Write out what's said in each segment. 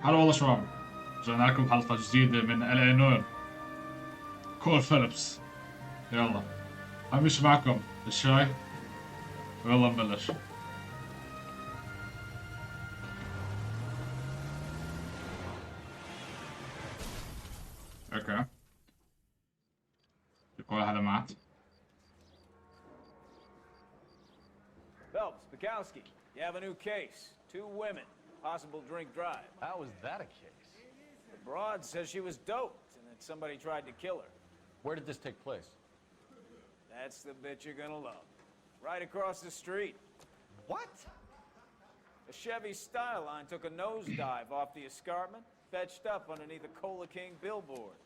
هلا والله شباب، رجعنا لكم بحلقة جديدة من نوير كول فيليبس. يلا همشي معكم الشاي ويلا نبلش. اوكي، يقول هذا معت. Phelps, Bukowski, you have a new case. 2 women, possible drink drive. How is that a case? The broad says she was doped and that somebody tried to kill her. Where did this take place? That's the bit you're gonna love. Right across the street. What? A Chevy Styline took a nosedive off the escarpment, fetched up underneath a Cola King billboard.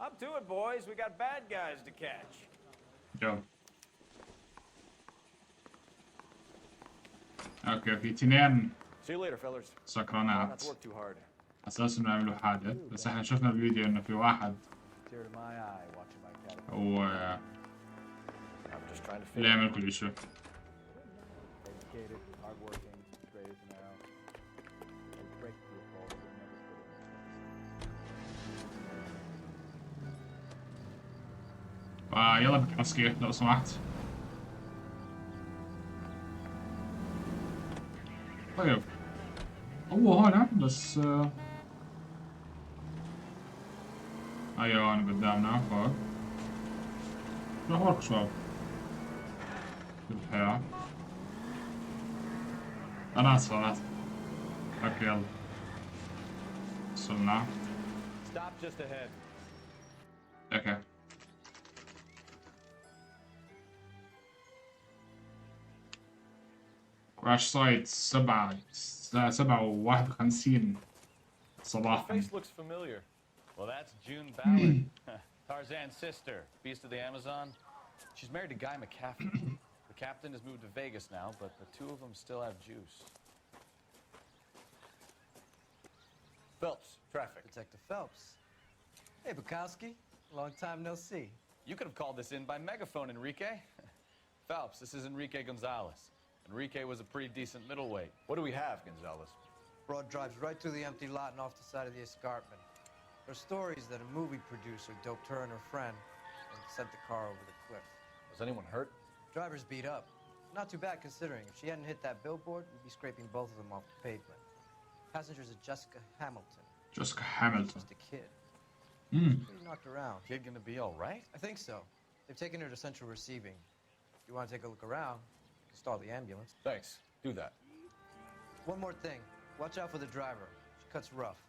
Up to it, boys. We got bad guys to catch. يلا اوكي، في اثنين See you later, fellas. Not سكرانات to work too hard. اساس انه يعملوا حادث، بس احنا شفنا بالفيديو انه في واحد Tear to my eye watching my cat. هو I'm just trying to اللي figure يعمل كل شيء. educated, hardworking, straight as an arrow. They break through a fall, but never put يلا بكاسكي لو سمحت. طيب هو هنا بس ايوه انا قدامنا فوق. شو اخباركم شباب؟ كيف الحياة؟ انا اسف انا اسف. اوكي يلا وصلنا. Stop just ahead. اوكي كراش سايت 7:51 Your صباحا. face looks familiar. Well, that's June Ballard, Tarzan's sister, beast of the Amazon. She's married to Guy McCaffrey. The captain has moved to Vegas now, but the two of them still have juice. Phelps, traffic. Detective Phelps. Hey, Bukowski. Long time no see. You could have called this in by megaphone, Enrique. Phelps, this is Enrique Gonzalez. Enrique was a pretty decent middleweight. What do we have, Gonzalez? Broad drives right through the empty lot and off the side of the escarpment. There are stories that a movie producer doped her and her friend and sent the car over the cliff. Was anyone hurt? Driver's beat up. Not too bad considering. If she hadn't hit that billboard, we'd be scraping both of them off the pavement. Passengers are Jessica Hamilton. Jessica Hamilton. Just a kid. Hmm. Pretty knocked around. Kid gonna be all right? I think so. They've taken her to central receiving. If you want to take a look around, you can stall the ambulance. Thanks. Do that. One more thing. Watch out for the driver. She cuts rough.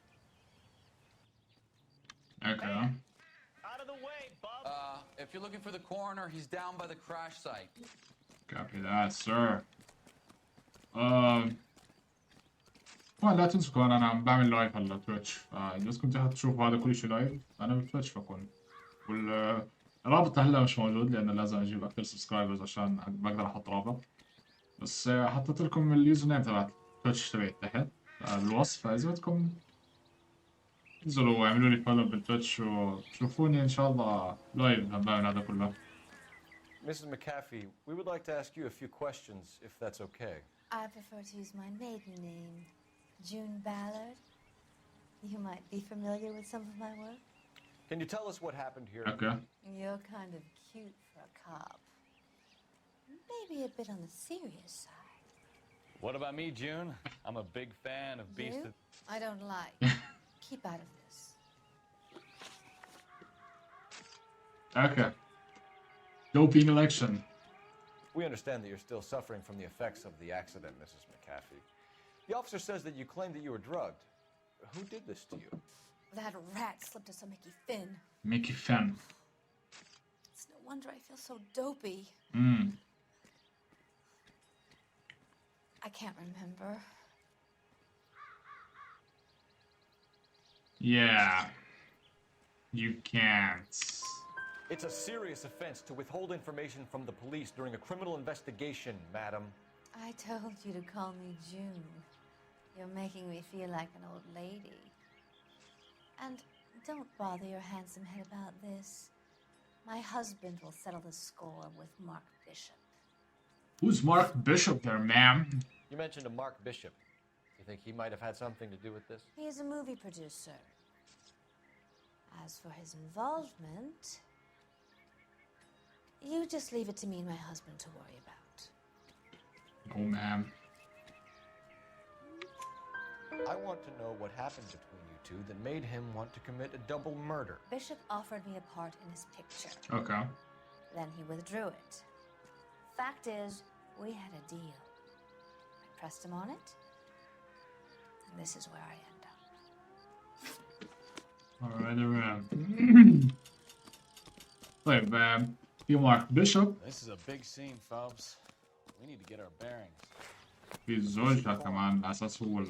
Okay. Out of the way, bub. If you're looking for the coroner, he's down by the crash site. Copy that, sir. لا تنسوا كمان انا عم بعمل لايف على تويتش، الناس كنت تشوفوا هذا كل شيء لايف، انا بتويتش بكون. والرابط هلا مش موجود لان لازم اجيب اكثر سبسكرايبرز عشان بقدر احط رابط، بس حطيت لكم اليوزر نيم تبع تويتش تبعي تحت بالوصف، فاذا بدكم انزلوا واعملوا لي فولو بالتويتش وشوفوني ان شاء الله لايف عم بعمل هذا كله. Mrs. McAfee, we would like to ask you a few questions, if that's okay. I prefer to use my maiden name, June Ballard. You might be familiar with some of my work. Can you tell us what happened here? Okay. You're kind of cute for a cop. Maybe a bit on the serious side. What about me, June? I'm a big fan of Beast You? of... I don't like. Keep out of this. Okay. Doping election. We understand that you're still suffering from the effects of the accident, Mrs. McAfee. The officer says that you claim that you were drugged. Who did this to you? That rat slipped us a Mickey Finn. Mickey Finn. It's no wonder I feel so dopey. I can't remember. Yeah. You can't. It's a serious offense to withhold information from the police during a criminal investigation, madam. I told you to call me June. You're making me feel like an old lady. And don't bother your handsome head about this. My husband will settle the score with Mark Bishop. Who's Mark Bishop there, ma'am? You mentioned a Mark Bishop. You think he might have had something to do with this? He's a movie producer. As for his involvement, you just leave it to me and my husband to worry about. Oh, ma'am. I want to know what happened between you two that made him want to commit a double murder. Bishop offered me a part in his picture. Okay. Then he withdrew it. Fact is, we had a deal. I pressed him on it, and this is where I end up. Alright, طيب في مارك بيشوب This is a big scene, Phelps. We need to get our bearings. في زوجها كمان على اساس هو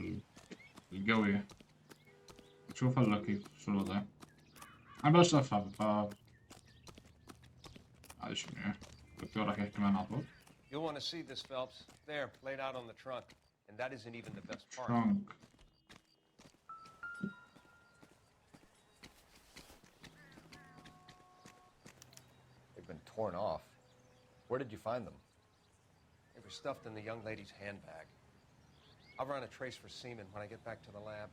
القوي. شوف هلا كيف شو الوضع. انا بلشت افهم هذا شنو الدكتور راح يحكي معنا على طول. You'll want to see this, Phelps. There, laid out on the trunk. And that isn't even the best part. Trunk. They've been torn off. Where did you find them? They were stuffed in the young lady's handbag. I'll run a trace for semen when I get back to the lab.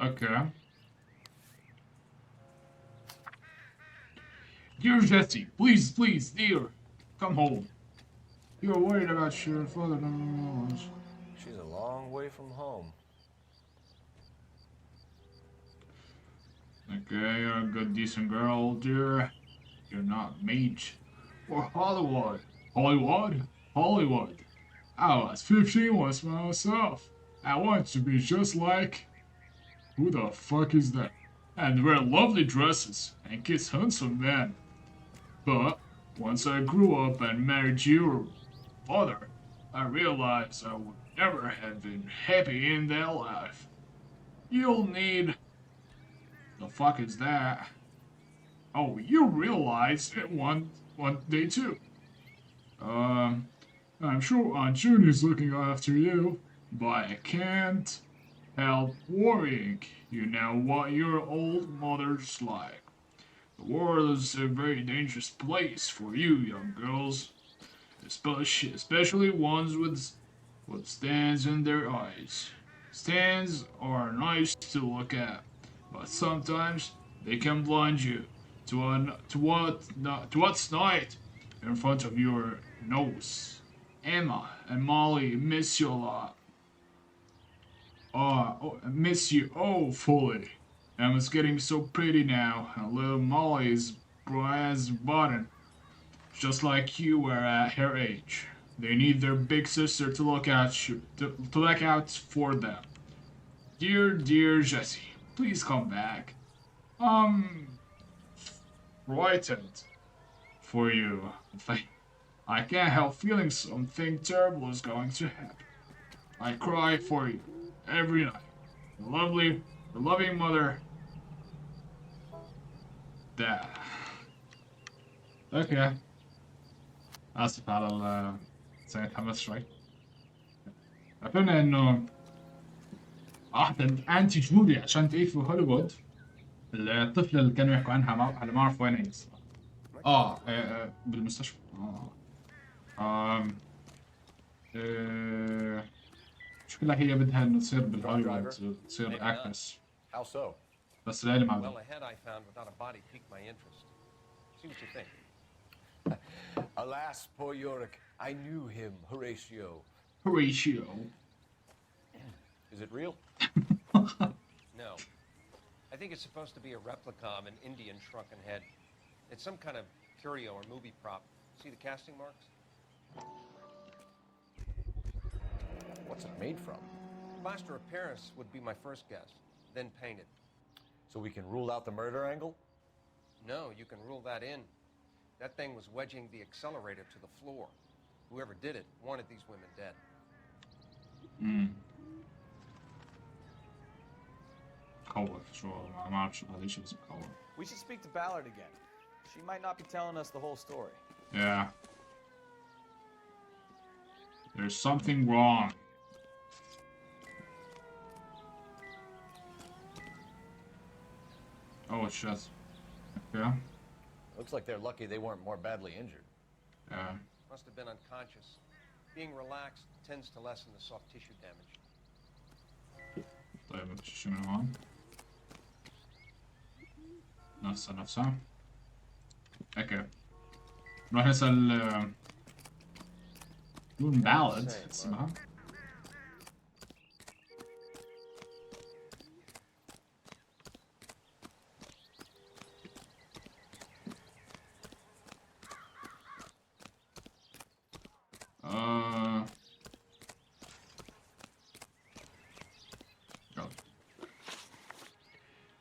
Okay. Dear Jesse, please, dear, come home. You're worried about your father. No. She's a long way from home. Okay, you're a good, decent girl, dear. You're not made for Hollywood. Hollywood. I was 15 once myself. I want to be just like... Who the fuck is that? And wear lovely dresses and kiss handsome men. But once I grew up and married your father, I realized I would never have been happy in that life. You'll need... The fuck is that? Oh, you realized it one day too. I'm sure Aunt June is looking after you, but I can't help worrying. You know what your old mother's like. The world is a very dangerous place for you young girls, especially ones with what stands in their eyes. Stands are nice to look at, but sometimes they can blind you to what's not in front of your nose. Emma and Molly miss you a lot. Miss you fully. Emma's getting so pretty now, and little Molly is bright as a button, just like you were at her age. They need their big sister to look out for them. Dear Jesse, please come back. Frightened for you. I can't help feeling something terrible is going to happen. I cry for you every night. The loving mother. That. Okay. آسف على سنتحمس شوي. عرفنا إنه أنتي جولي عشان تعيش في هوليوود. الطفلة اللي كانوا يحكوا عنها ما أعرف وين هي. بالمستشفى. شكلها هي بدها إنه تصير بالهوليوود تصير أكترس. How so? بس ليلي ما Well, a head I found without a body piqued my interest. See what you think. Alas, poor Yorick. I knew him, Horatio. Is it real? No. I think it's supposed to be a replica of an Indian shrunken head. It's some kind of curio or movie prop. See the casting marks? What's it made from? Plaster of Paris would be my first guess, then painted. So we can rule out the murder angle? No, you can rule that in. That thing was wedging the accelerator to the floor. Whoever did it wanted these women dead. خوف شو ما أعرف شو هذا الشيء بس بخوف. We should speak to Ballard again. She might not be telling us the whole story. Yeah. There's something wrong. Oh, it's just... Yeah. Looks like they're lucky they weren't more badly injured. Yeah. Must have been unconscious. Being relaxed tends to lessen the soft tissue damage. طيب مفيش شي من هون. نفسها. اوكي. نروح نسأل دون بالد اسمها.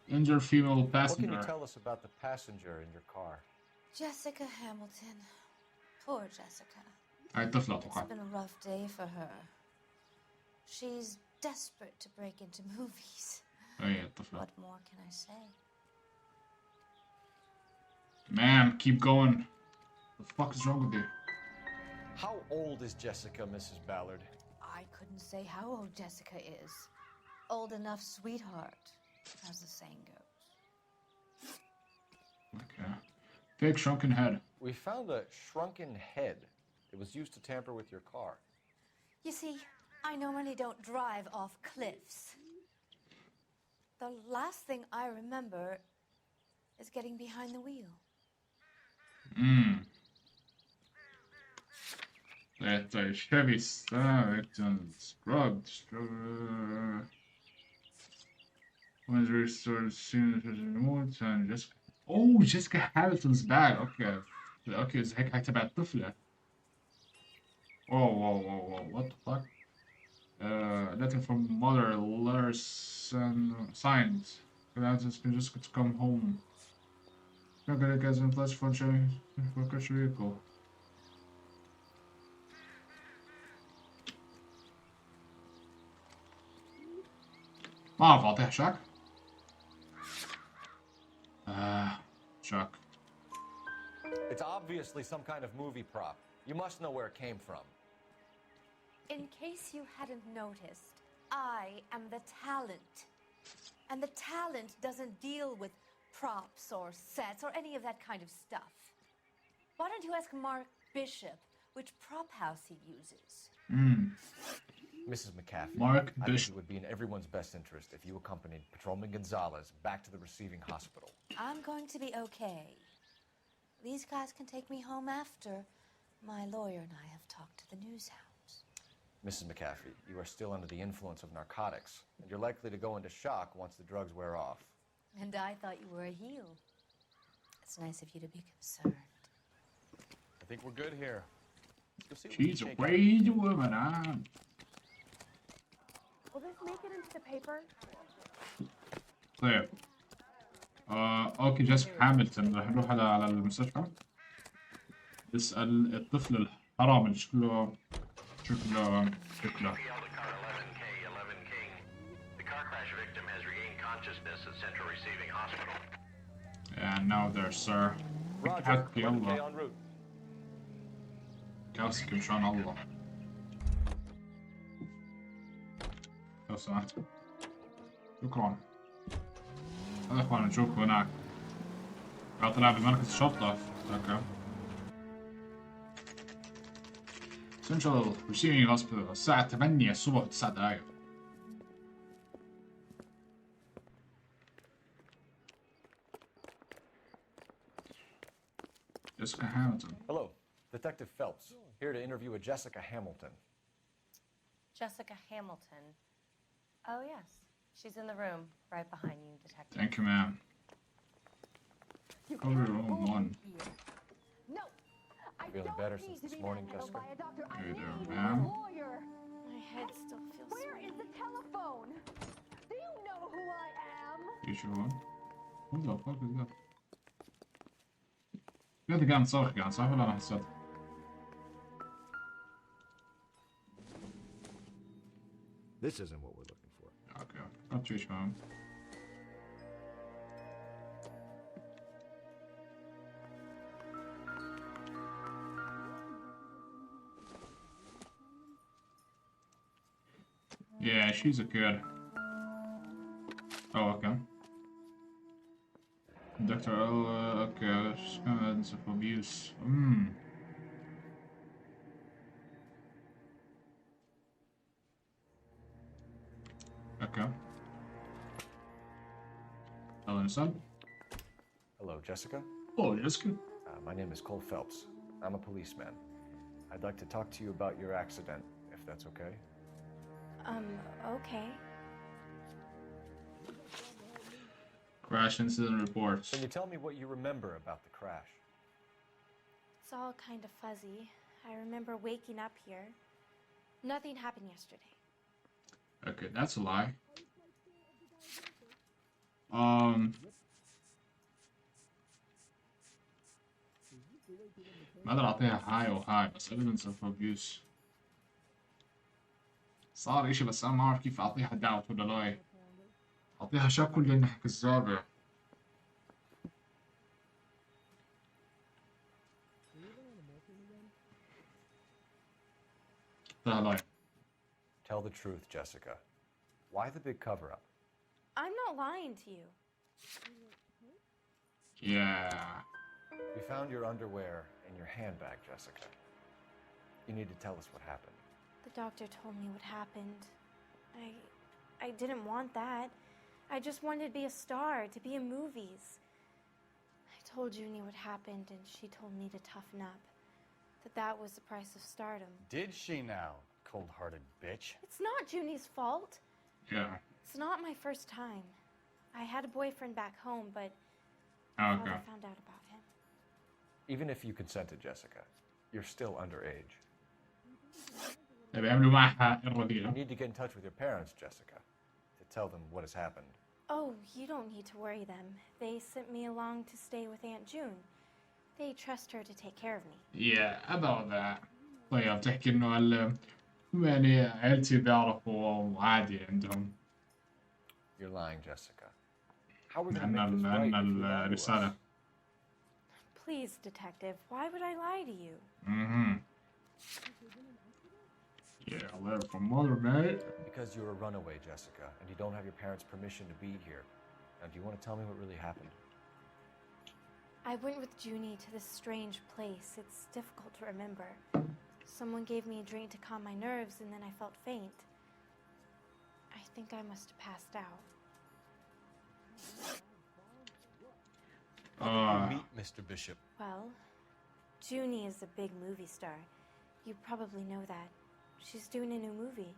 Injured female passenger. What can you tell us about the passenger in your car? Jessica Hamilton. Poor Jessica. هاي طفلة It's أتوقع. been a rough day for her. She's desperate to break into movies. هاي الطفلة. What more can I say? Man, keep going. What the fuck is wrong with you? How old is Jessica, Mrs. Ballard? I couldn't say how old Jessica is. Old enough, sweetheart, as the saying goes. Okay. Fake shrunken head. We found a shrunken head. It was used to tamper with your car. You see, I normally don't drive off cliffs. The last thing I remember is getting behind the wheel. That Chevy scrubbed. Was restored as soon as it removed and Jessica. Oh, Jessica Hamilton's bag. Okay. Okay, is هيك هكتب على الطفلة. Whoa. What the fuck? Letter from mother, letters and signs. Jessica to come home. Not gonna get in touch for Costa Rica. ما أعرف أعطيها شاك. Shock. It's obviously some kind of movie prop. You must know where it came from. In case you hadn't noticed, I am the talent. And the talent doesn't deal with props or sets or any of that kind of stuff. Why don't you ask Mark Bishop which prop house he uses? Mrs. McCaffrey, Mark I think Bishop. it would be in everyone's best interest if you accompanied Patrolman Gonzalez back to the receiving hospital. I'm going to be okay. These guys can take me home after. My lawyer and I have talked to the news house. Mrs. McCaffrey, you are still under the influence of narcotics, and you're likely to go into shock once the drugs wear off. And I thought you were a heel. It's nice of you to be concerned. I think we're good here. Let's go see what we She's can a shake out. crazy woman, huh? Will this make it into the paper? طيب. اوكي جيسيكا هامilton راح نروح على المستشفى. نسأل الطفل الحرام اللي شكله And now there, sir. حكي الله. كاسك مشان الله. لو سمحت. شكرا. هذا اخوان نشوفه هناك. طلع بمركز الشرطة. اوكي. Central Receiving Hospital الساعة 8 الصبح 9 دقايق. Jessica Hamilton. Hello, Detective Phelps, here to interview a Jessica Hamilton. Jessica Hamilton. Oh, yes. She's in the room right behind you, Detective. Thank you, ma'am. Cover room 1. No, I Feeling don't better need since to this be morning, manhandled Jessica? by a doctor. I Hey there, need ma'am. a lawyer. My head still feels Where is the telephone? Do you know who I am? You sure? Who the fuck is that? قاعد قاعد نصرخ قاعد صح ولا أنا حسيت؟ This isn't what we're looking for. Okay. Got you, ma'am. Yeah, she's a kid. Oh, okay. Dr. Okay, she's evidence of abuse. اوكي. يلا نسأل. Hello, Jessica. Oh, Jessica. My name is Cole Phelps. I'm a policeman. I'd like to talk to you about your accident, if that's okay. Okay. Crash incident reports. Can you tell me what you remember about the crash? It's all kind of fuzzy. I remember waking up here. Nothing happened yesterday. Okay, that's a lie. ما اقدر اعطيها هاي او هاي بس evidence of abuse. صار اشي بس انا ما اعرف كيف اعطيها دعوة ولا لاي. اعطيها شك ولا انها كذابة. اعطيها لاي. Tell the truth, Jessica. Why the big cover-up? I'm not lying to you. Yeah. We found your underwear in your handbag, Jessica. You need to tell us what happened. The doctor told me what happened. I didn't want that. I just wanted to be a star, to be in movies. I told Junie what happened, and she told me to toughen up. That was the price of stardom. Did she now, cold-hearted bitch? It's not Junie's fault. Yeah. It's not my first time. I had a boyfriend back home, but Okay. I found out about him. Even if you consented, Jessica, you're still underage. بيعملوا معها You الرذيلة. need to get in touch with your parents, Jessica, to tell them what has happened. Oh, you don't need to worry them. They sent me along to stay with Aunt June. They trust her to take care of me. Yeah, about that. طيب تحكي انه يعني عيلتي بيعرفوا عادي عندهم. You're lying, Jessica. How are we going to عندنا make this right if you lie to us? الرسالة. Please, detective, why would I lie to you? Yeah, a letter from mother, mate. Because you're a runaway, Jessica, and you don't have your parents' permission to be here. Now, do you want to tell me what really happened? I went with Junie to this strange place. It's difficult to remember. Someone gave me a drink to calm my nerves, and then I felt faint. I think I must have passed out. How did you meet Mr. Bishop? Well, Junie is a big movie star. You probably know that. She's doing a new movie.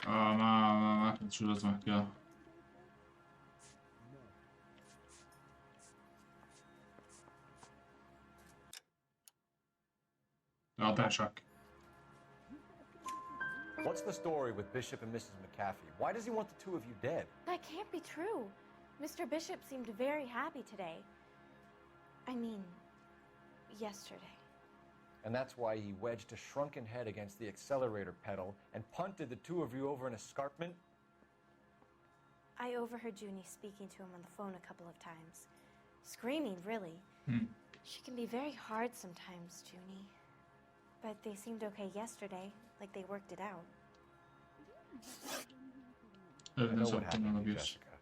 ما كنت شو لازم احكيها. أعطيها شك. What's the story with Bishop and Mrs. McAfee? Why does he want the two of you dead? That can't be true. Mr. Bishop seemed very happy today. I mean, yesterday. And that's why he wedged a shrunken head against the accelerator pedal and punted the two of you over an escarpment? I overheard Junie speaking to him on the phone a couple of times. Screaming, really. She can be very hard sometimes, Junie. But they seemed okay yesterday, like they worked it out. I know what happened to you, Jessica.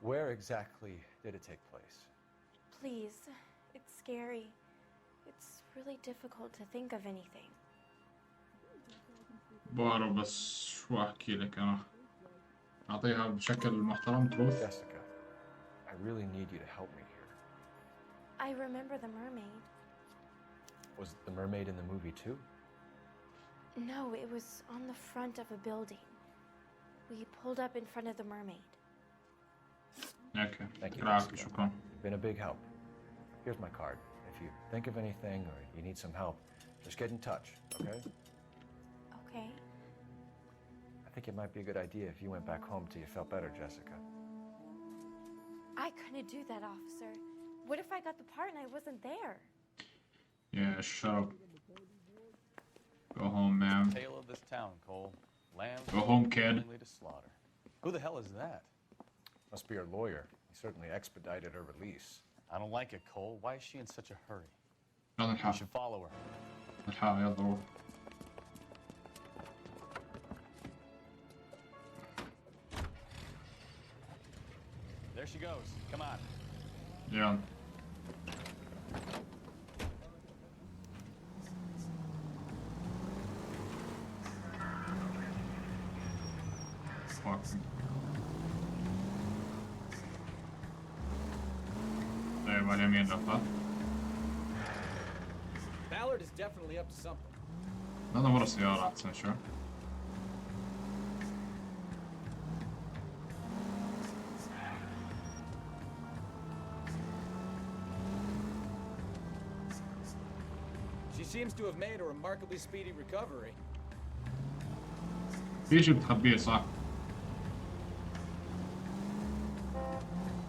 Where exactly did it take place? Please, it's scary. It's really difficult to think of anything. بعرف بس شو احكي لك انا. اعطيها بشكل محترم truth. Jessica, I really need you to help me here. I remember the mermaid. Was the mermaid in the movie too? No, it was on the front of a building. We pulled up in front of the mermaid. Okay. Thank you, العفو Jessica. شكرا. You've been a big help. Here's my card. If you think of anything or you need some help, just get in touch, okay? Okay. I think it might be a good idea if you went back home till you felt better, Jessica. I couldn't do that, officer. What if I got the part and I wasn't there? Yeah, shut up. Go home, man. Tale of this town, Cole. Lambs Go home, kid. willingly to slaughter. Who the hell is that? Must be her lawyer. He certainly expedited her release. I don't like it, Cole. Why is she in such a hurry? يلا We نلحق. should follow her. نلحق يلا روح. There she goes. Come on. يلا. فاك. طيب على اليمين لفت. Ballard is definitely up to something. هذا مرة سيارة أحسن شوي. She seems to have made a remarkably speedy recovery. في شي بتخبيه صح؟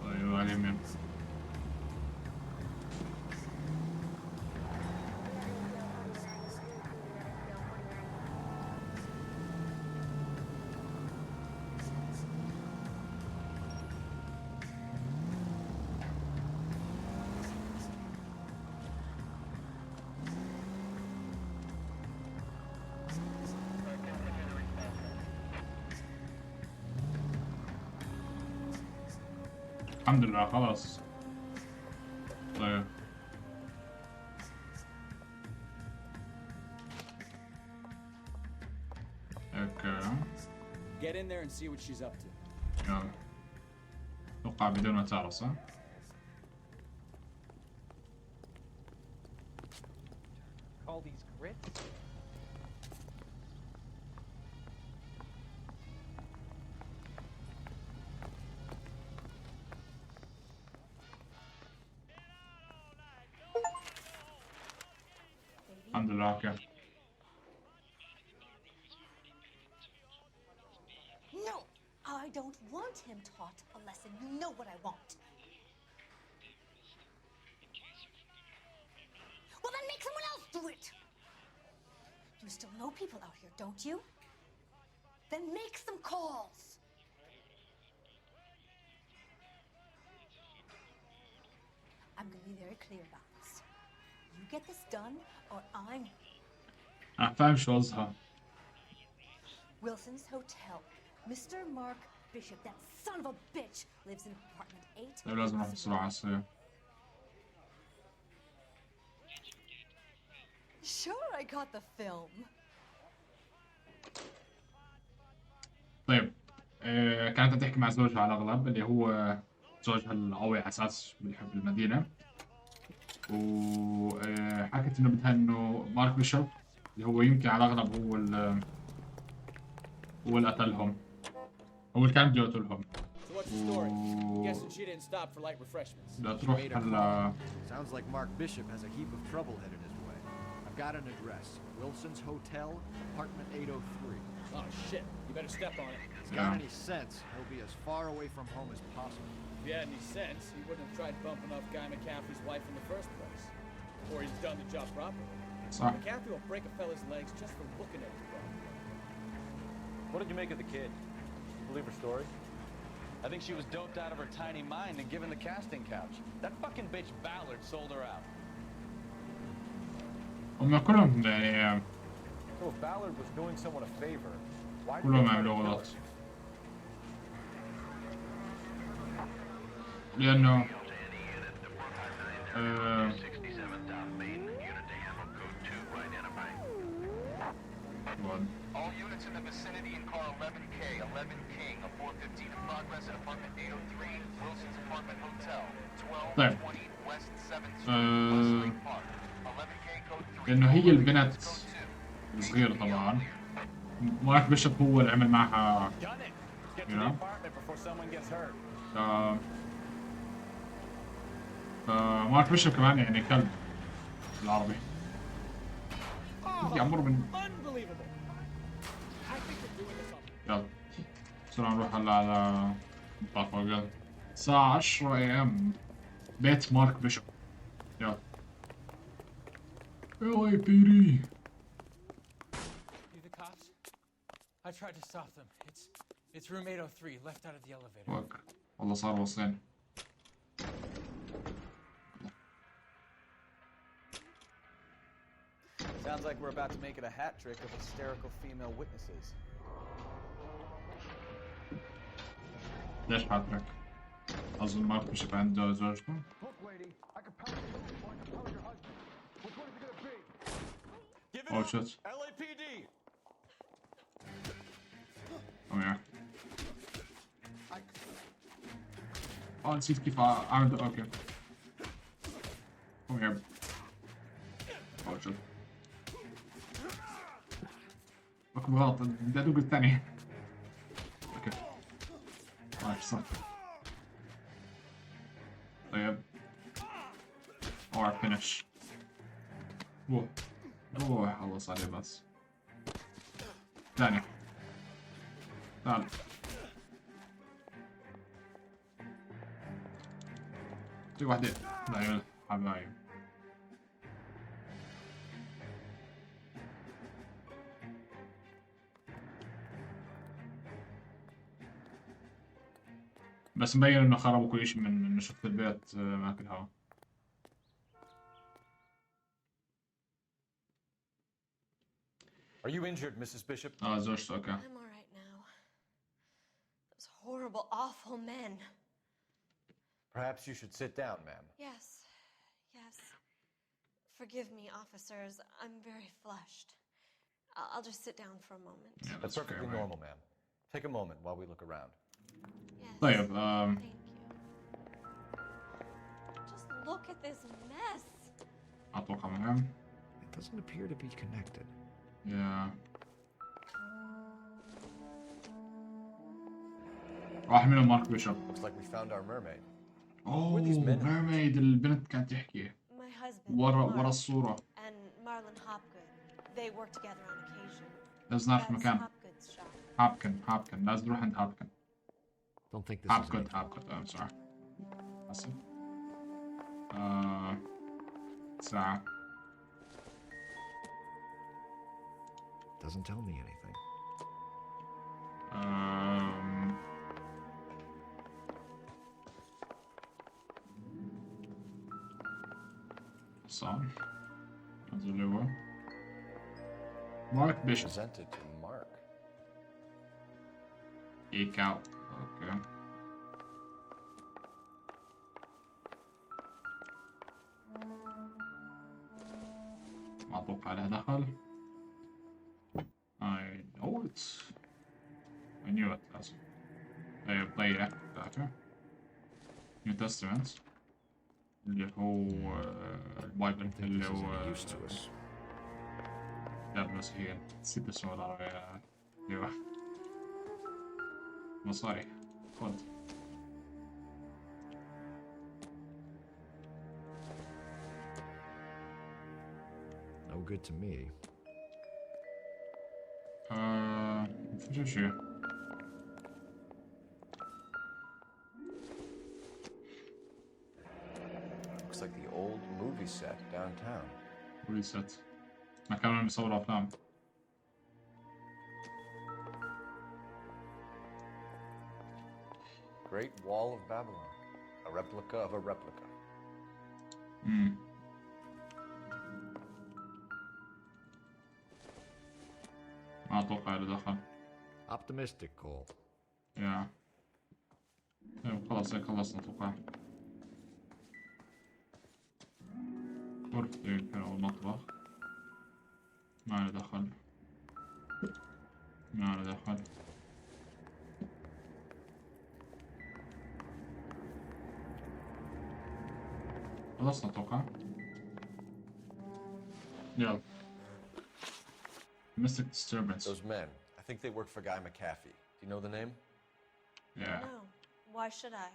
طيب على اليمين. الحمد لله خلاص. طيب اوكي Get in there and see what she's up to. يلا. اتوقع بدون ما تعرف صح؟ Call these grits? الحمد لله اوكي. No, I don't want him taught a lesson. You know what I want. Well, then make someone else do it. You still know people out here, don't you? Then make some calls. I'm going to be very clear about this. You get this done, or I'm... أنا فاهم شو قصدها. Wilson's Hotel. Mr. Mark Bishop, that son of a bitch, lives in apartment 8. طيب لازم أروح بسرعة على السريع. Sure, I got the film. طيب كانت تحكي مع زوجها على الأغلب اللي هو زوجها القوي على أساس بيحب المدينة. وحكت إنه بدها إنه مارك بيشوب اللي هو يمكن على الأغلب هو اللي قتلهم. هو اللي كان بده يقتلهم. So what's the story? Guessing she didn't stop for light refreshments. بدها تروح هلا. Sounds like Mark Bishop has a heap of trouble headed his way. I've got an address. Wilson's Hotel, apartment 803. Oh shit, you better step on it. If he's got any sense, he'll be as far away from home as possible. If he had any sense, he wouldn't have tried bumping off Guy McCaffrey's wife in the first place. Or he's done the job properly. صح. McCaffrey will break a fella's legs just for looking at his problem. What did you make of the kid? Believe her story? I think she was doped out of her tiny mind and given the casting couch. That fucking bitch Ballard sold her out. هم كلهم يعني So if Ballard was doing someone a favor, why did كلهم he عملوا kill her? غلط. لأنه All units in the vicinity in car 11K, 11 King, a 415 in progress at apartment 803, Wilson's Apartment Hotel, 1220 West 7th Street, Westlake Park, 11K code 3. لأنه هي البنت صغيرة طبعا. مارك بيشوب هو اللي عمل معها. You know? مارك بيشوب كمان يعني كلب بالعربي. يعمر من. يلا بسرعة نروح هلا على مطار فوق. الساعة 10 AM بيت مارك بيشوب. يلا. LAPD. You the cops? I tried to stop them. It's room 803, left out of the elevator. فوق. والله صار وصلين. Sounds like we're about to make it a hat trick of hysterical female witnesses. ليش حاطرك؟ أظن مارك بيشوب عنده زوجته. Oh shit. LAPD. Oh yeah. نسيت كيف اعمل ده. اوكي come here. اوجد ركب غلط، بدي ادوق الثاني. اوكي ماشي صح. طيب or finish. روح خلص عليه بس. ثاني تعال. في واحدة لا حبايب. بس مبين انه خربوا كل شيء من شفت البيت ماكل هوا. Are you injured, Mrs. Bishop? زوجته اوكي. I'm all right now. Those horrible, awful men. Perhaps you should sit down, ma'am. Yes. Forgive me, officers. I'm very flushed. I'll just sit down for a moment. Yeah, That's perfectly normal, ma'am. Take a moment while we look around. Yes. طيب Thank you. Just look at this mess. اتوقع مهم. It doesn't appear to be connected. Yeah. واحد منهم مارك بيشوب. Looks like we found our mermaid. اوه mermaid البنت كانت تحكي. My husband. ورا الصورة. And Marlon Hopgood. They work together on occasion. لازم نعرف That's مكان. Hopgood's shop. هابكن لازم نروح عند هابكن. Don't think this Hopgood. I'm sorry. آسف. ساعة. Doesn't tell me anything. صح. هذا اللي هو مارك بيشوب. Presented to Mark. Eek out. اوكي. ما اتوقع له دخل. I know it. I knew it لازم. طيب ضيع بتاعته. New Testament اللي هو البايبل اللي هو لا بس هي نسيت اسمه بالعربي. ايوه مصاري خذ. No good to me. مفيش شيء. Looks like the old movie set downtown. ريست مكان اللي بيصوروا افلام. Great Wall of Babylon. A replica of a replica. ما اتوقع له دخل. Optimistic, Cole. يا طيب خلاص هيك خلصنا اتوقع. غرفتي يمكن او المطبخ. ما له دخل. ما له دخل. خلصنا اتوقع. يلا. Mystic disturbance. Those men. I think they work for Guy McAfee. Do you know the name? Yeah. No. Why should I?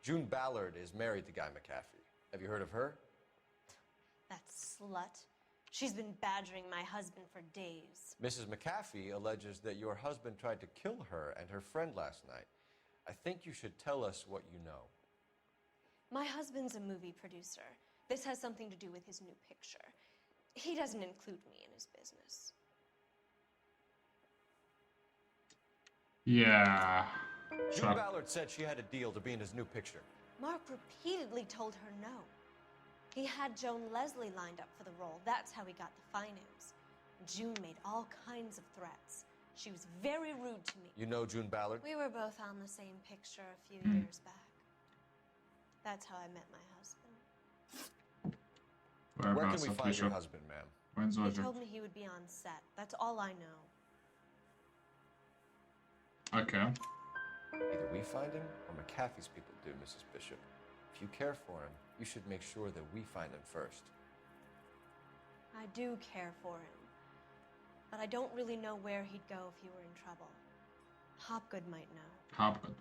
June Ballard is married to Guy McAfee. Have you heard of her? That slut. She's been badgering my husband for days. Mrs. McAfee alleges that your husband tried to kill her and her friend last night. I think you should tell us what you know. My husband's a movie producer. This has something to do with his new picture. He doesn't include me in his business. Yeah. June Ballard said she had a deal to be in his new picture. Mark repeatedly told her no. He had Joan Leslie lined up for the role. That's how he got the finance. June made all kinds of threats. She was very rude to me. You know June Ballard? We were both on the same picture a few years back. That's how I met my husband. Where can we find your husband, ma'am? He told me he would be on set. That's all I know. Okay. Either we find him or McAfee's people do, Mrs. Bishop. If you care for him, you should make sure that we find him first. I do care for him, but I don't really know where he'd go if he were in trouble. Hopgood might know. Hopgood.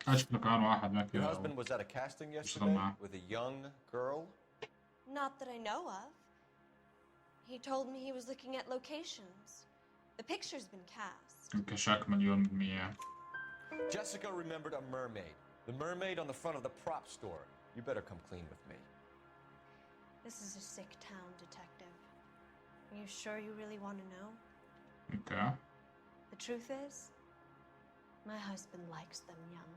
أشكله كان واحد ما Your كذا. husband was at a casting yesterday with a young girl? Not that I know of. He told me he was looking at locations. The picture's been cast. كشاك مليون بالمية. Jessica remembered a mermaid. The mermaid on the front of the prop store. You better come clean with me. This is a sick town, Detective. Are you sure you really want to know? Okay. The truth is, my husband likes them young.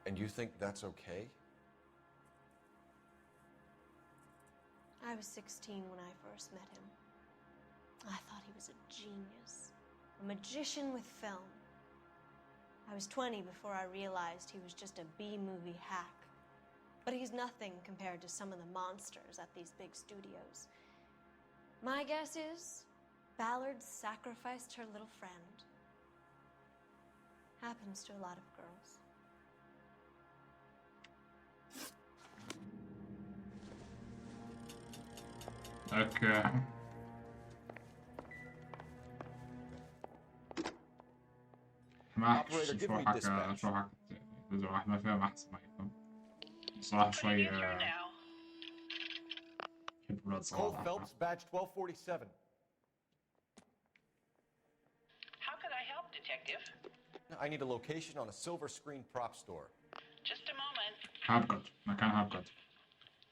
And you think that's okay? I was 16 when I first met him. I thought he was a genius, a magician with film. I was 20 before I realized he was just a B-movie hack. But he's nothing compared to some of the monsters at these big studios. My guess is Ballard sacrificed her little friend. Happens to a lot of girls. Okay. ما شو حكى جزء واحد ما فهم أحسن ما يفهم صراحة شوي كنت ولاد Cole صراحة. Phelps, badge 1247. How can I help, Detective? I need a location on a silver screen prop store. Just a moment. هابقد مكان هابقد.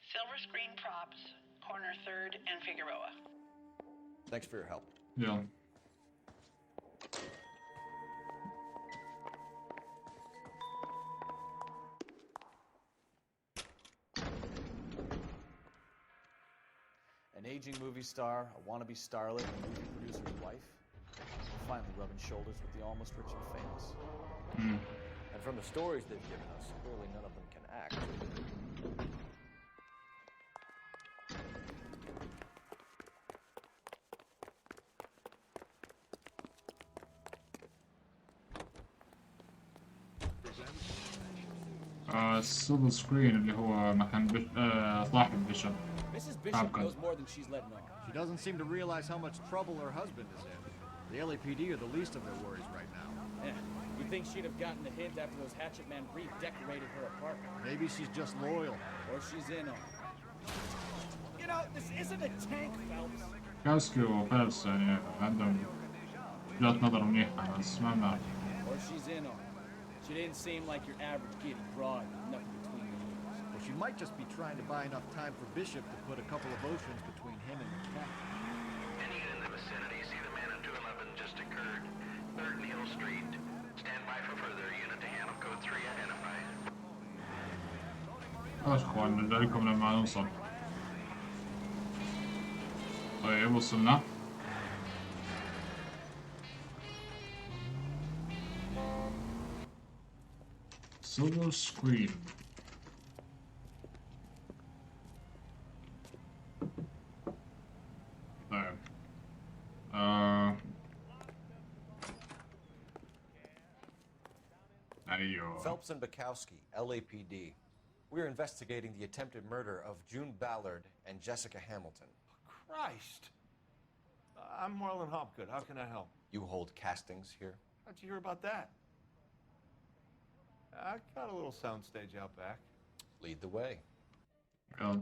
Silver screen props, corner 3rd and Figueroa. Thanks for your help. يلا. An aging movie star, a wannabe starlet, and a movie producer's wife. Finally rubbing shoulders with the almost rich and famous. And from the stories they've given us, clearly none of them can act. السيلفر سكرين اللي هو مكان صاحب بيشب. Mrs. Bishop knows more than she's letting on. She doesn't seem to realize how much trouble her husband is in. The LAPD are the least of their worries right now. Yeah, you'd think she'd have gotten the hint after those Hatchet Men redecorated her apartment. Maybe she's just loyal. Or she's in on it. You know, this isn't a tank, Phelps. كاسكي وفيلبس يعني عندهم وجهة نظر منيحة بس ما بنعرف. Or she's in on it. She didn't seem like your average giddy broad with nothing between the ears. Well, she might just be trying to buy enough time for Bishop to put a couple of oceans between him and McAfee. Any in the vicinity, see the man in 211 just occurred. 3rd Neal Street. Stand by for further. Unit to handle code 3 identified. خلاص اخوان نرجع لكم لما نوصل. طيب وصلنا. Silver screen. طيب. أيوه. Phelps and Bukowski, LAPD. We're investigating the attempted murder of June Ballard and Jessica Hamilton. Christ! I'm Marlon Hopgood. How can I help? You hold castings here? How'd you hear about that? I got a little soundstage out back. Lead the way. Well.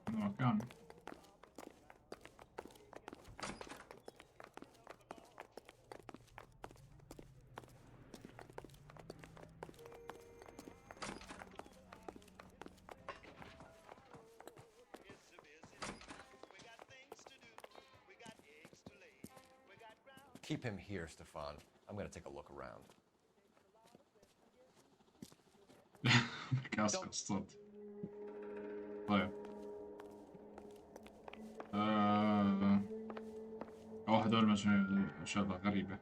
مكان. Keep him here, Stefan. I'm gonna take a look around. كاسك الصوت. طيب. هدول مش شغلة غريبة.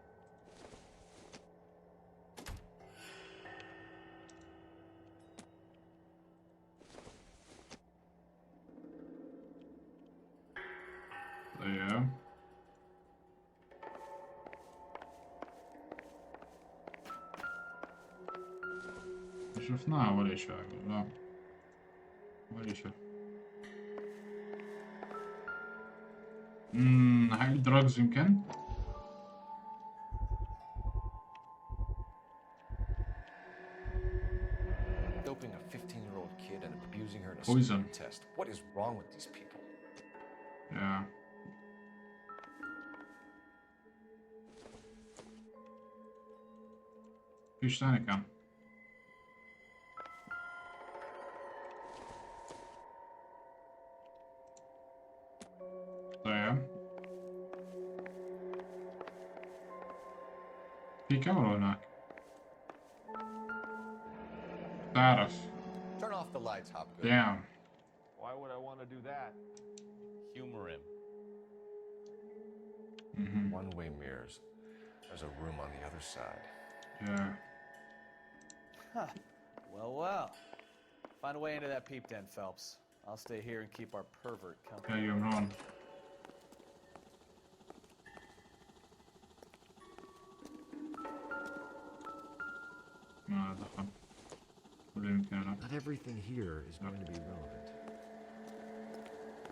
شفناها ولا شيء لا ولا شيء. هاي الدراجز يمكن. Doping a 15-year-old kid and abusing her in a Poison. speed test. What is wrong with these people? Yeah. فيش ثاني كان. طيب. في كاميرا هناك. تعرف. Turn off the lights, Hopgood. Damn. Why would I want to do that? Humor him. One-way mirrors. There's a room on the other side. Yeah. Huh. Well. Find a way into that peep den, Phelps. I'll stay here and keep our pervert company. Yeah, you're wrong. ما دخل. ولا يمكن أنا. Not everything here is going to be relevant.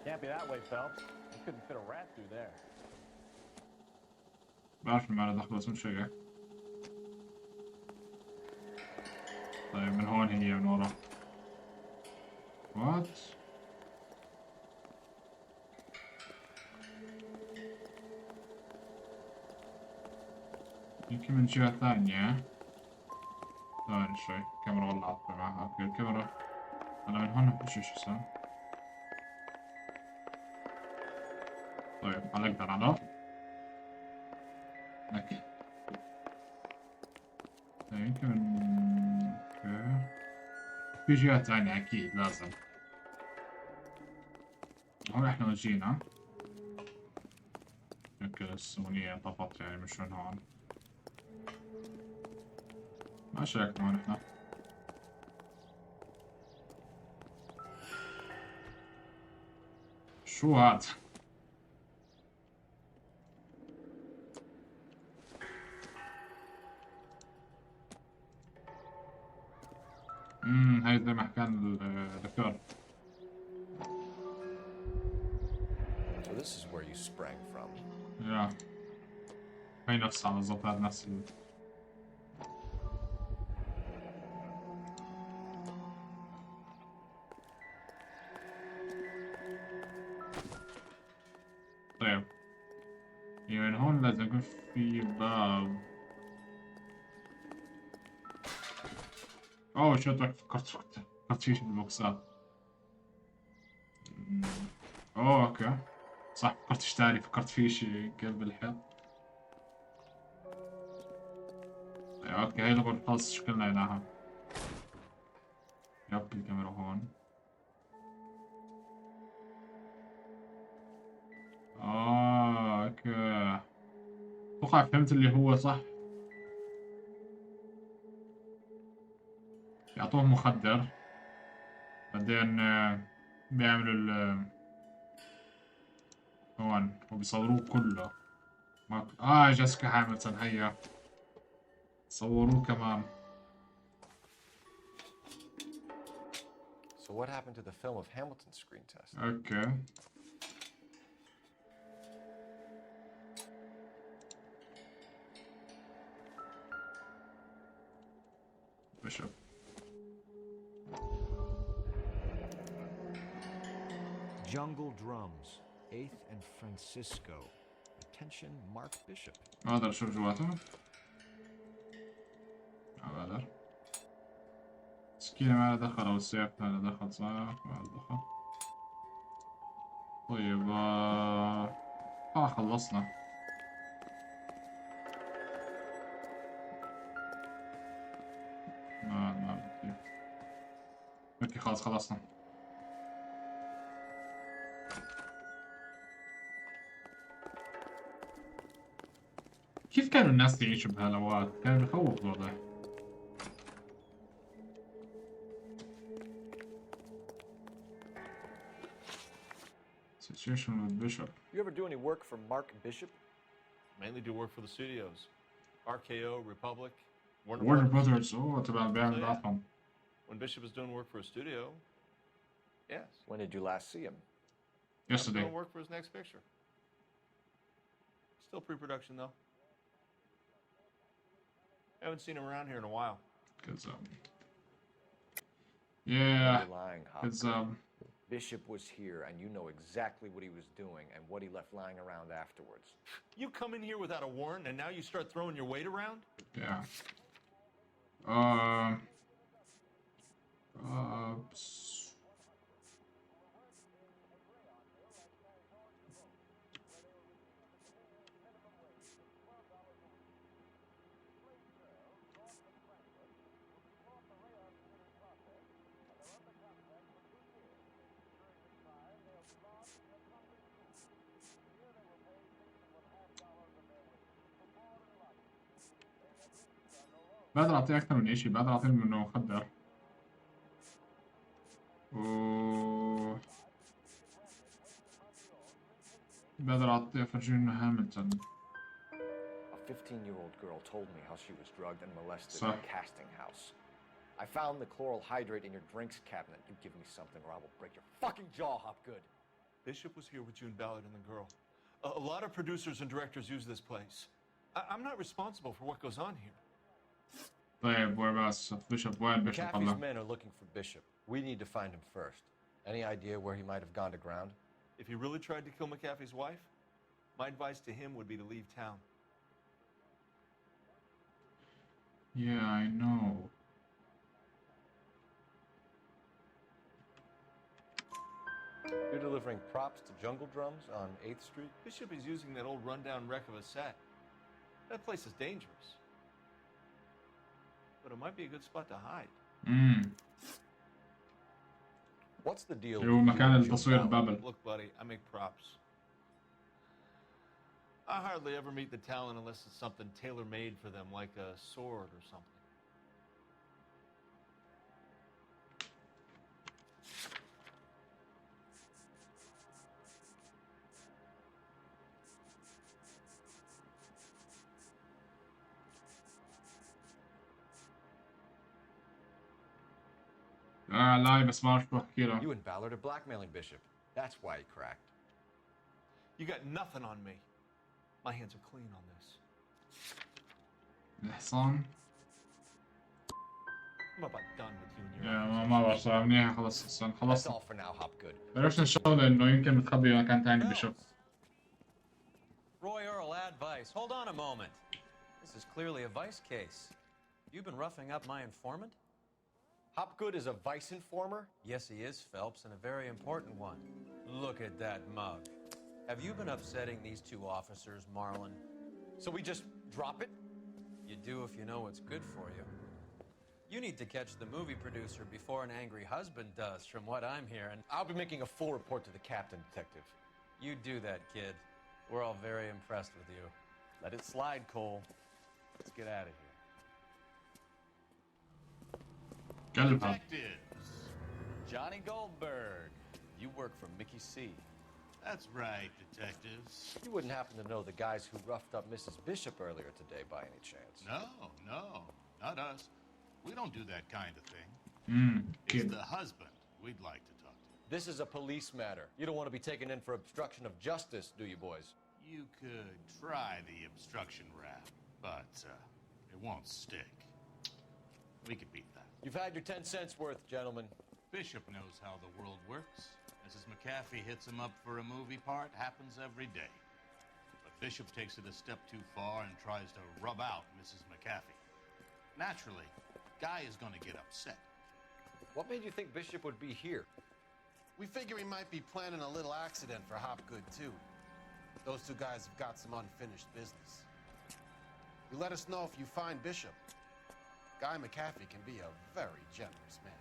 Can't be that way, Phelps. You couldn't fit a rat through there. بعرف ما له دخل بس مش شيء. طيب من هون هي من ورا. What? يمكن من جهة ثانية. ثواني شوي الكاميرا والله عطفي معها. اوكي الكاميرا انا من هون مفيش شي صار. طيب هلا اقدر على اوكي. طيب يمكن من اوكي في جهات ثانية اكيد لازم. هون احنا وجينا. اوكي السمونية طفت يعني مش من هون. ما شاركنا هون احنا. شو هاد؟ هاي زي ما كان الأكثر. So this is where you sprang from. يا هاي نفسها بالضبط هاد نفس طيب يعني من هون لازم يكون في باب. اوه شو فكرت فيه بالبوكسات. اوه اوكي صح فكرت فيه شي قلب الحيط. اوكي هاي الغرفة خلص شكلنا لقيناها. يب الكاميرا هون. اوكي اتوقع فهمت اللي هو صح. يعطوهم مخدر بعدين بيعملوا هون وبيصوروه كله. جيسيكا هامilton هيا صوروه كمان. So what happened to the film of Hamilton's screen test? اوكي بشوف. Jungle Drums, 8th and Francisco. Attention, Mark Bishop. ما اقدر اشوف جواته. ما اقدر. سكينة ما لها دخل او السيف ما لها دخل صح؟ ما لها دخل. طيب خلصنا. ما بدي. اوكي خلاص خلصنا. كيف كانوا الناس يعيشوا بهالأوقات؟ كان بخوف الوضع. Situation with Bishop. You ever do any work for Mark Bishop? Mainly do work for the studios. RKO, Republic, Warner Brothers. اوه تبع البيع بتاعهم. When Bishop was doing work for a studio, yes. When did you last see him? Yesterday. Doing work for his next picture. Still pre-production though. Haven't seen him around here in a while. Good job. Yeah. You're lying, Good job. Bishop was here, and you know exactly what he was doing and what he left lying around afterwards. You come in here without a warrant, and now you start throwing your weight around? Yeah. بقدر اعطيه اكتر من اشي، بقدر اعطيه انه مخدر بقدر اعطيه افرجيه انه هاملتون. A 15-year-old girl told me how she was drugged and molested صح. in a casting house. I found the chloral hydrate in your drinks cabinet. You give me something or I will break your fucking jaw, Hopgood. Bishop was here with June Ballard and the girl. A lot of producers and directors use this place. I'm not responsible for what goes on here. طيب وين بس بيشوب؟ وين بيشوب McAfee's الله؟ men are looking for Bishop. We need to find him first. Any idea where he might have gone to ground? If he really tried to kill McAfee's wife, my advice to him would be to leave town. Yeah, I know. You're delivering props to Jungle Drums on 8th Street? Bishop is using that old rundown wreck of a set. That place is dangerous. But it might be a good spot to hide. What's the deal? هو مكان التصوير بابل. Look, buddy, I make props. I hardly ever meet the talent unless it's something tailor-made for them, like a sword or something. لا بس ما اعرف شو احكي له. You and Ballard are blackmailing Bishop. That's why he cracked. You got nothing on me. My hands are clean on this. الحصان. I'm about done with you and your يا ما بعرف صراحة منيح خلص الحصان That's خلص. all for now, Hopgood. عرفنا الشغلة انه يمكن متخبي بمكان ثاني بيشوف. Royal advice. Hold on a moment. This is clearly a vice case. You've been roughing up my informant? Hopgood is a vice informer? Yes, he is, Phelps, and a very important one. Look at that mug. Have you been upsetting these two officers, Marlon? So we just drop it? You do if you know what's good for you. You need to catch the movie producer before an angry husband does, from what I'm hearing. I'll be making a full report to the captain, Detective. You do that, kid. We're all very impressed with you. Let it slide, Cole. Let's get out of here. Detectives. Johnny Goldberg. You work for Mickey C. That's right, detectives. You wouldn't happen to know the guys who roughed up Mrs. Bishop earlier today by any chance? No, not us. We don't do that kind of thing. It's the husband we'd like to talk to. This is a police matter. You don't want to be taken in for obstruction of justice, do you, boys? You could try the obstruction rap, but it won't stick. We could beat that. You've had your 10 cents worth, gentlemen. Bishop knows how the world works. Mrs. McAfee hits him up for a movie part, happens every day. But Bishop takes it a step too far and tries to rub out Mrs. McAfee. Naturally, Guy is going to get upset. What made you think Bishop would be here? We figure he might be planning a little accident for Hopgood, too. Those two guys have got some unfinished business. You let us know if you find Bishop. Guy McAfee can be a very generous man.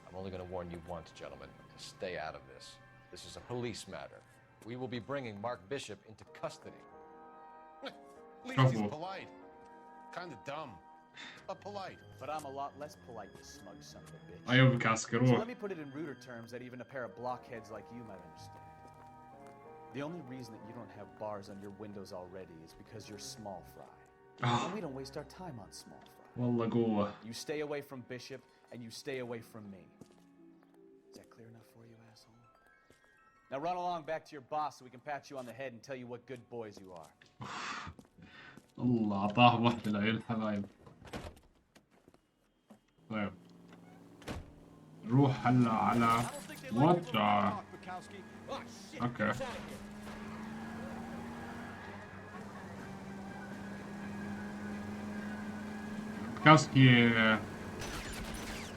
I'm only going to warn you once, gentlemen, to stay out of this. This is a police matter. We will be bringing Mark Bishop into custody. At least he's polite. Kind of dumb, but polite. But I'm a lot less polite, you smug son of a bitch. أيوة بكاسكر So let me put it in ruder terms that even a pair of blockheads like you might understand. The only reason that you don't have bars on your windows already is because you're small fry. And we don't waste our time on small fry. والله قوة. You stay away from Bishop, and you stay away from me. Is that clear enough for you, asshole? Now run along back to your boss so we can pat you on the head and tell you what good boys you are. الله اعطاه واحدة لعيون الحبايب. طيب نروح هلا على وات اوكي. كاسكي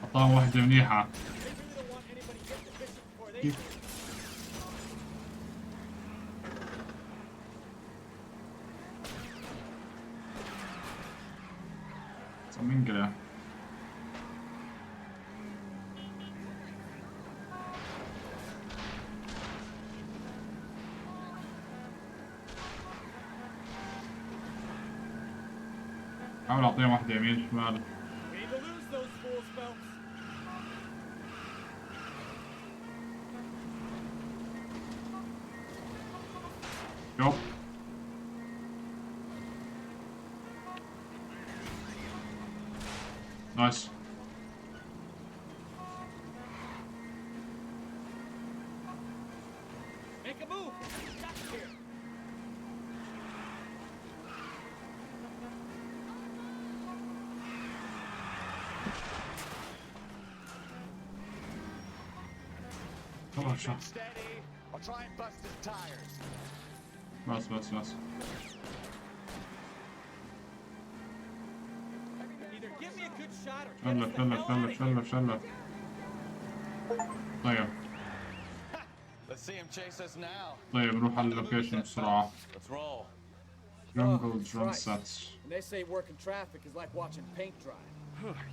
اعطاه واحدة منيحة. كيف من كده حاول اعطيهم واحدة يمين شمال. يوب نايس. Make a move. Stop here. Come on, shot. Steady, or try and bust his tires. بس Either give me a good shot or get us the hell out of here. شلف. طيب Let's see him chase us now. طيب نروح على اللوكيشن بسرعة. Let's roll. Jungle drum Christ. sets. And they say working traffic is like watching paint dry.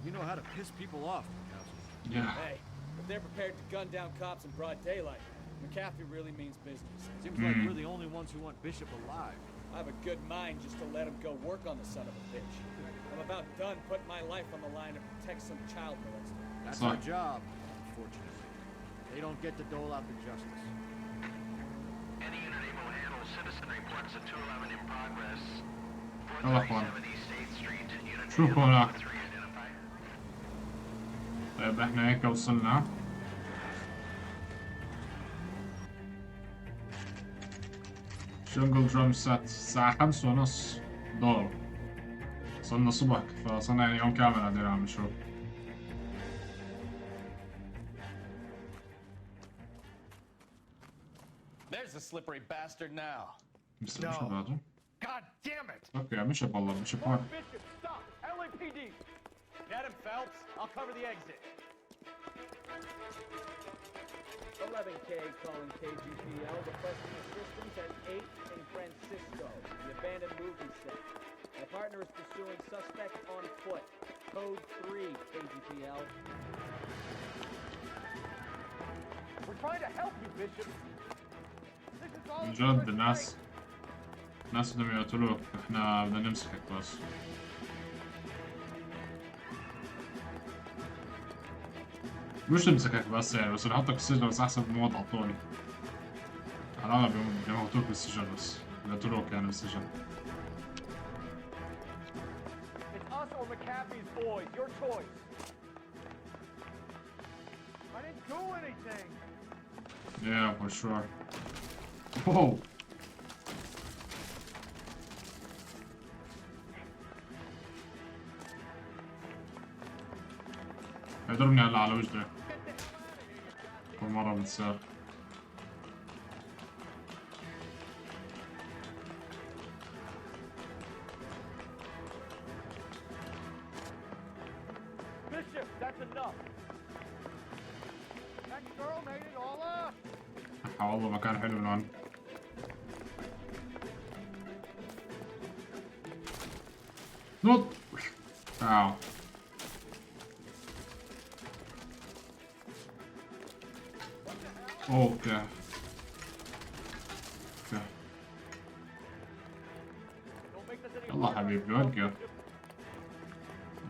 You know how to piss people off, Mikowski. Yeah. Hey, if they're prepared to gun down cops in broad daylight, McCaffrey really means business. Seems like we're the only ones who want Bishop alive. I have a good mind just to let him go work on the son of a bitch. I'm about done putting my life on the line to protect some child molester. That's Sorry. our job, unfortunately. They don't get to dole out the justice. Any unit able to handle citizen reports at 211 in progress. يلا اخوان 437 East 8th Street. Unit شوفوا هناك. 3 identified. طيب احنا هيك وصلنا. جنجل درام سات الساعة 5:30 دور. صرنا صبح فصرنا يعني يوم كامل قاعدين عم نشوف. There's the slippery bastard now. مش هذا. God damn it! اوكي مش والله مش هون. Bishop, stop! LAPD! Get him, Phelps. I'll cover the exit. 11K calling KGPL, requesting assistance at 8 in Francisco, the abandoned movie set. My partner is pursuing suspect on foot. Code 3, KGPL. We're trying to help you, Bishop. This is all من جد الناس بدهم يقتلوك احنا بدنا نمسكك بس. مش نمسكك بس يعني بس نحطك في السجن بس احسن بموت على طول. على الأغلب بيموتوك بالسجن بس بيقتلوك يعني بالسجن. It's us or McCaffrey's boys. Your choice. I didn't do anything. Yeah, for sure. Whoa. يضربني هلا على وجهي. كل مرة بتصير. Bishop, that's enough. That girl made it all up. والله مكان حلو هون. نط. اوw. اوكي. يلا حبيبي وقف.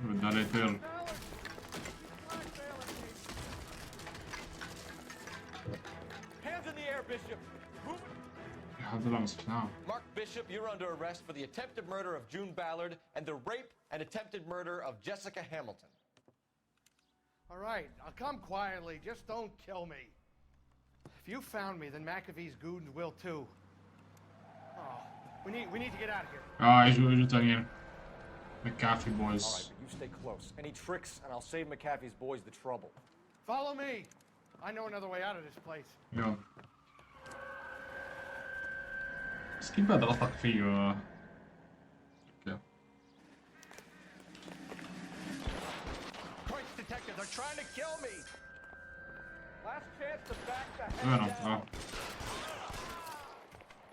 بدي عليه يطير. Hands in the air, Bishop. الحمد لله مسكناه. Mark Bishop, you're under arrest for the attempted murder of June Ballard and the rape and attempted murder of Jessica Hamilton. All right, I'll come quietly. Just don't kill me. If you found me, then McAfee's goons will too. Oh, we need to get out of here. يجوا تانيين. McAfee boys. All right, but you stay close. Any tricks, and I'll save McAfee's boys the trouble. Follow me. I know another way out of this place. يلا. بس كيف بقدر اثق فيه؟ اوكي. Christ, detective, they're trying to kill me. Last chance to back the head وينهم؟ down.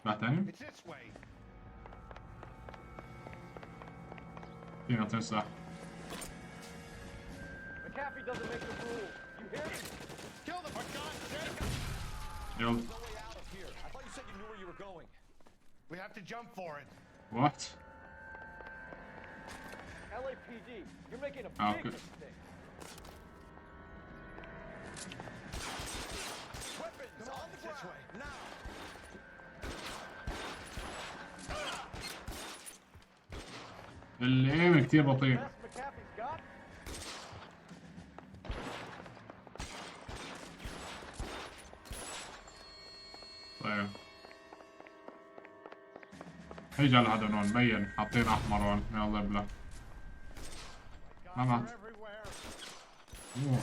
راح تاني؟ It's this way. فينا تنسى. McAfee doesn't make the rules. You hear me? Kill them for God's sake. يلا. No way out of here. I thought you said you knew where you were going. We have to jump for it. What? LAPD, you're making a big okay. mistake. Weapons on the ground. This way. Now. الايم كتير بطيء. Best McAfee's got. طيب. هيجي على هذا هون مبين حاطين احمر هون يلا ابلع. ما مات. أوه.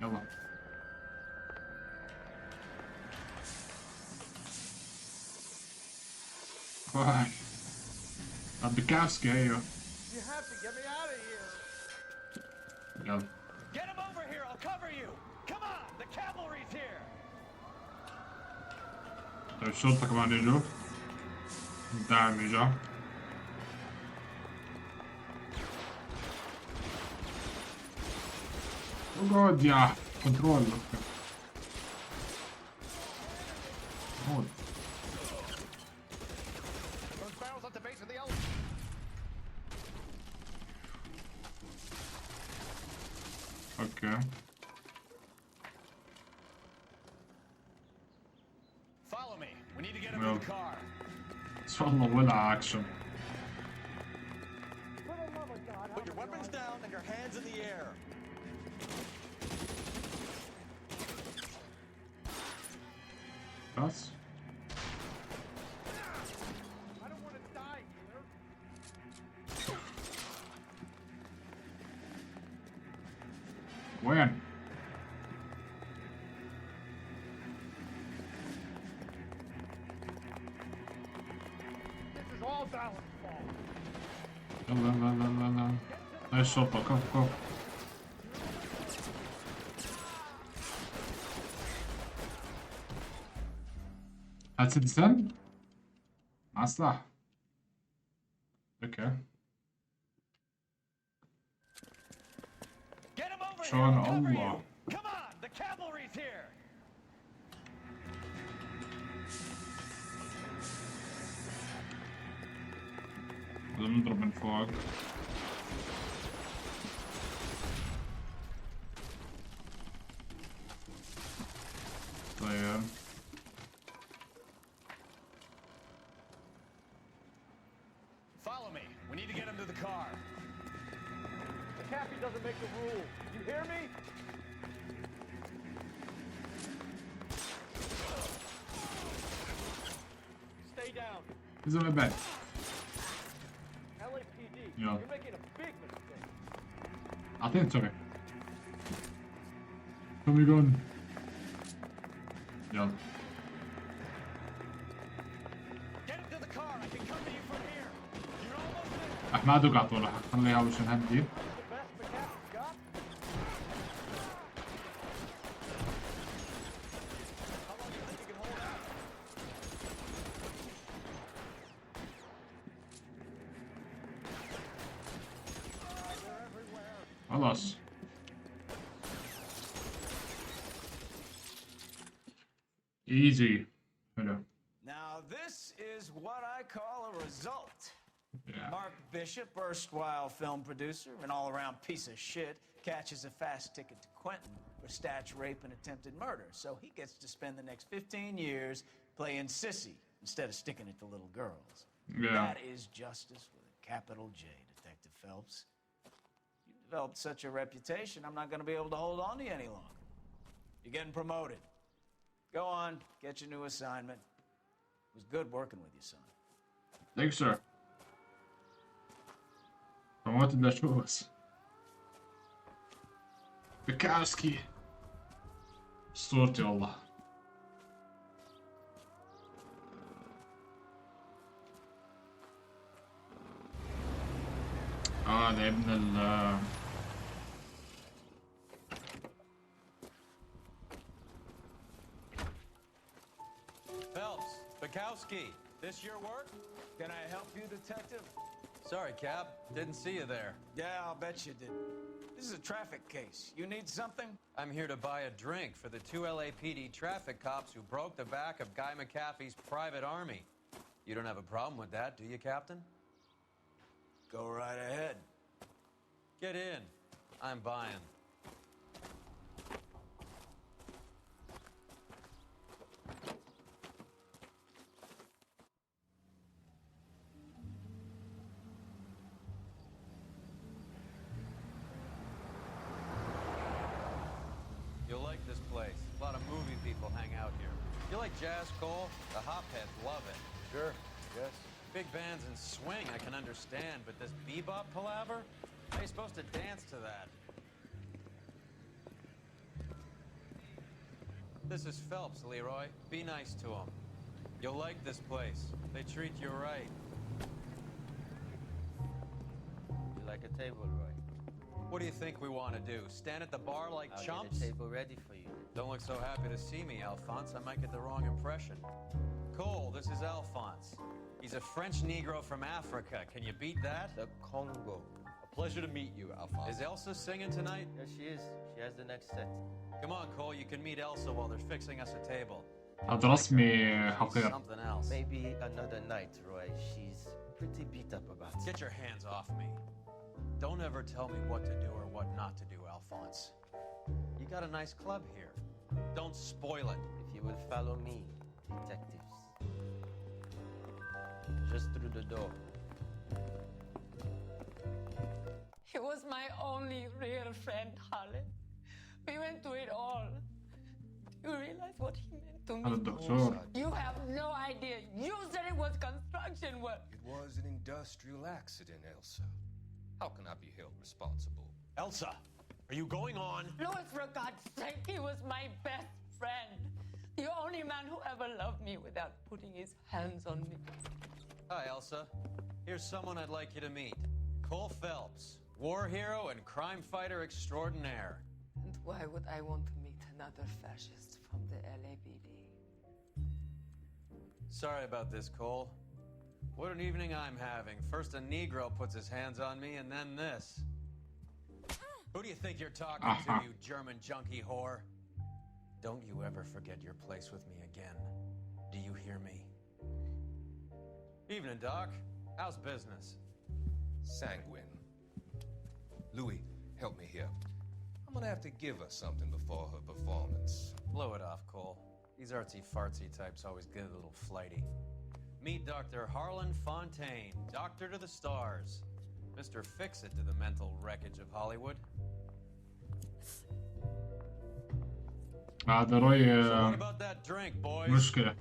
يلا. واي. بكاسكي ايوه. You have to get me out of here. يلا. Get him over here. I'll cover you. Come on. The cavalry's here. طيب الشرطة كمان يجوا. الدعم يجا. اقعد يا كنترول. هون. Those barrels at the base of the elevator. اوكي. Follow me. We need to get him to the car. والله ولا اكشن. Put your weapons down and your hands in the air. بس. I don't want to die here. وين؟ This is all Ballard's fault. يلا لا لا لا لا. هاي الشرطة كف كف. هاد سيتيزن؟ مع السلاح. اوكي. Get him over here. شلون I'll cover الله. you. Come on. The cavalry's here. لازم نضرب من فوق. طيب. Follow me. We need to get him to the car. McAfee doesn't make the rules. You hear me? Stay down. He's on my back. LAPD, Yeah. you're making a big mistake. أعطيني تسوي. Come يقول. يلا. Get him to the car. I can come to you from here. You're almost there. أحمد وقع طول خليه أول شيء نهدي. The best McAfee's got. How long do you think you can hold out? خلاص. Easy. حلو. Now this is what I call a result. Yeah. Mark Bishop, erstwhile film producer and all-around piece of shit, catches a fast ticket to Quentin for statutory rape and attempted murder. So he gets to spend the next 15 years playing sissy instead of sticking it to little girls. Yeah. That is justice with a capital J, Detective Phelps. You developed such a reputation, I'm not going to be able to hold on to you any longer. You're getting promoted. Go on, get your new assignment. It was good working with you, son. Thanks, sir. Promoted لشوز. بكاسكي. اسطورتي والله. ده ابن ال Phelps, Bukowski, this your work? Can I help you, detective? Sorry, Cap. Didn't see you there. Yeah, I'll bet you didn't. This is a traffic case. You need something? I'm here to buy a drink for the 2 LAPD traffic cops who broke the back of Guy McAfee's private army. You don't have a problem with that, do you, Captain? Go right ahead. Get in. I'm buying. You'll like this place. A lot of movie people hang out here. You like jazz, Cole? The hopheads love it. Sure, yes. Big bands and swing I can understand, but this bebop palaver? How are you supposed to dance to that? This is Phelps, Leroy. Be nice to him. You'll like this place. They treat you right. You like a table, Roy? What do you think we want to do? Stand at the bar like I'll chumps? get a table ready for you. Don't look so happy to see me, Alphonse. I might get the wrong impression. Cole, this is Alphonse. He's a French Negro from Africa. Can you beat that? The Congo. A pleasure to meet you, Alphonse. Is Elsa singing tonight? Yes, she is. She has the next set. Come on, Cole. You can meet Elsa while they're fixing us a table. هذا رسمي حقير. Something else. Maybe another night, Roy. She's pretty beat up about it. Get your hands off me. Don't ever tell me what to do or what not to do, Alphonse. You got a nice club here. Don't spoil it. If you will follow me, detectives. Just through the door. He was my only real friend, Harlan. We went through it all. Do you realize what he meant to هذا me? الدكتور. You have no idea. You said it was construction work. It was an industrial accident, Elsa. How can I be held responsible? Elsa, are you going on? Louis, for God's sake, he was my best friend. The only man who ever loved me without putting his hands on me. Hi, Elsa. Here's someone I'd like you to meet. Cole Phelps, war hero and crime fighter extraordinaire. And why would I want to meet another fascist from the LAPD? Sorry about this, Cole. What an evening I'm having. First a Negro puts his hands on me, and then this. Who do you think you're talking to, you German junkie whore? Don't you ever forget your place with me again. Do you hear me? Evening, Doc. How's business? Sanguine. Louis, help me here. I'm gonna have to give her something before her performance. Blow it off, Cole. These artsy-fartsy types always get a little flighty. Meet Dr. Harlan Fontaine, doctor to the stars. Mr. Fix-It to the mental wreckage of Hollywood. هذا روي. So what about that drink, boys? مشكلة.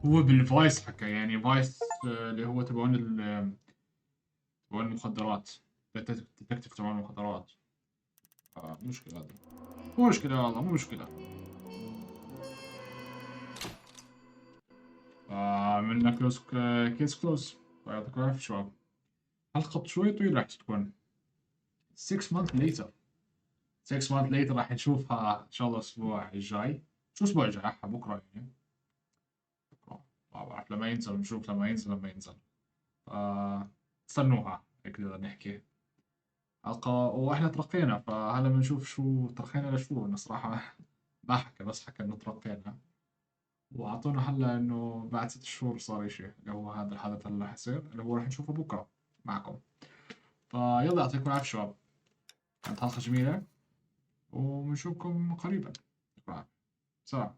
هو بالفايس حكى يعني فايس اللي هو تبعون المخدرات. الديتكتيف تبعون المخدرات. مشكلة هذا. مو مشكلة والله مو مشكلة. عملنا كيس كلوز. يعطيكم العافية شباب. حلقة شوي طويلة راح تكون. 6 months later. 6 months later راح نشوفها إن شاء الله الأسبوع الجاي. شو الأسبوع الجاي؟ بكرة يعني. بكرة. ما بعرف لما ينزل نشوف لما ينزل. استنوها هيك نقدر نحكي. حلقة وإحنا ترقينا فهلا بنشوف شو ترقينا لشو. أنا صراحة ما حكى بس حكى إنه ترقينا. وأعطونا هلا إنه بعد 6 شهور صار إشي اللي هو هذا الحدث اللي راح يصير اللي هو راح نشوفه بكرة معكم. فيلا يعطيكم العافية شباب. كانت حلقة جميلة وبنشوفكم قريبا. سلام.